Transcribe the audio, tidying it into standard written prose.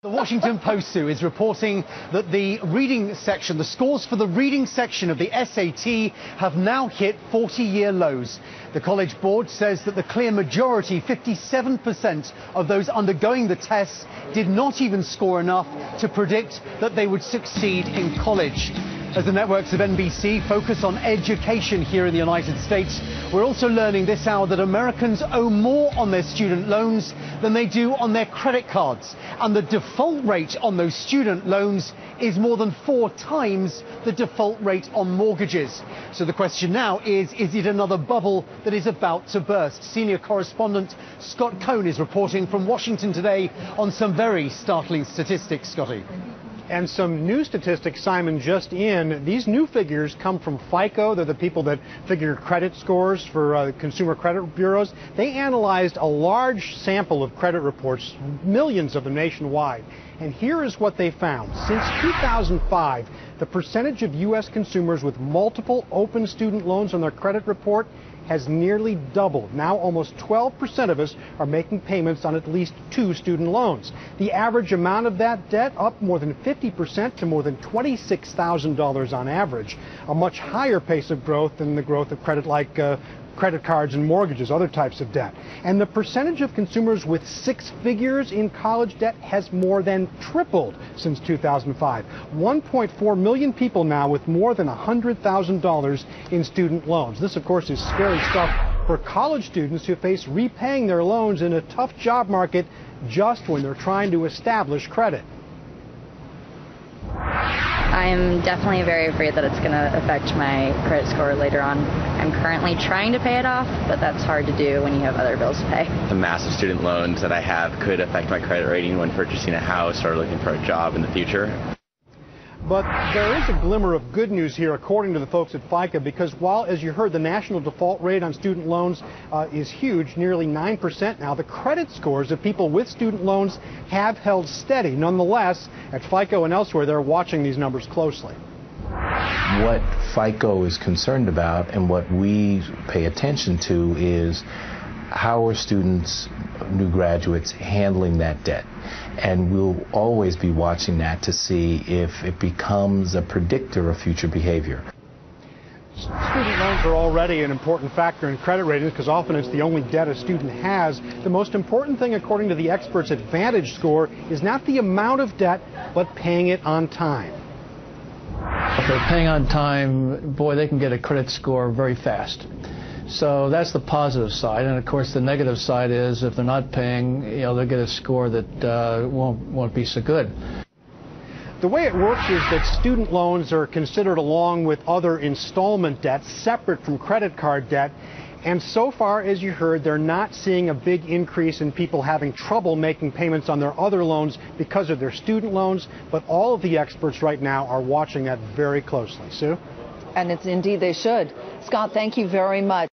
The Washington Post, Sue, is reporting that the scores for the reading section of the SAT have now hit 40-year lows. The College Board says that the clear majority, 57% of those undergoing the tests, did not even score enough to predict that they would succeed in college. As the networks of NBC focus on education here in the United States, we're also learning this hour that Americans owe more on their student loans than they do on their credit cards. And the default rate on those student loans is more than 4 times the default rate on mortgages. So the question now is it another bubble that is about to burst? Senior correspondent Scott Cohn is reporting from Washington today on some very startling statistics, Scotty. And some new statistics, Simon, just in. These new figures come from FICO. They're the people that figure credit scores for consumer credit bureaus. They analyzed a large sample of credit reports, millions of them nationwide. And here is what they found. Since 2005, the percentage of U.S. consumers with multiple open student loans on their credit report has nearly doubled. Now almost 12% of us are making payments on at least 2 student loans. The average amount of that debt up more than 50% to more than $26,000 on average, a much higher pace of growth than the growth of credit like credit cards and mortgages, other types of debt. And the percentage of consumers with 6 figures in college debt has more than tripled since 2005. 1.4 million people now with more than $100,000 in student loans. This, of course, is scary stuff for college students who face repaying their loans in a tough job market just when they're trying to establish credit. I'm definitely very afraid that it's going to affect my credit score later on. I'm currently trying to pay it off, but that's hard to do when you have other bills to pay. The massive student loans that I have could affect my credit rating when purchasing a house or looking for a job in the future. But there is a glimmer of good news here, according to the folks at FICO, because while, as you heard, the national default rate on student loans is huge, nearly 9% now, the credit scores of people with student loans have held steady. Nonetheless, at FICO and elsewhere, they're watching these numbers closely. What FICO is concerned about and what we pay attention to is how are students, new graduates, handling that debt? And we'll always be watching that to see if it becomes a predictor of future behavior. Student loans are already an important factor in credit ratings because often it's the only debt a student has. The most important thing, according to the experts at Vantage Score, is not the amount of debt, but paying it on time. If they're paying on time, boy, they can get a credit score very fast. So that's the positive side, and of course the negative side is if they're not paying, they'll get a score that won't be so good. The way it works is that student loans are considered along with other installment debts separate from credit card debt, and so far, as you heard, they're not seeing a big increase in people having trouble making payments on their other loans because of their student loans, but all of the experts right now are watching that very closely. Sue? And it's indeed they should. Scott, thank you very much.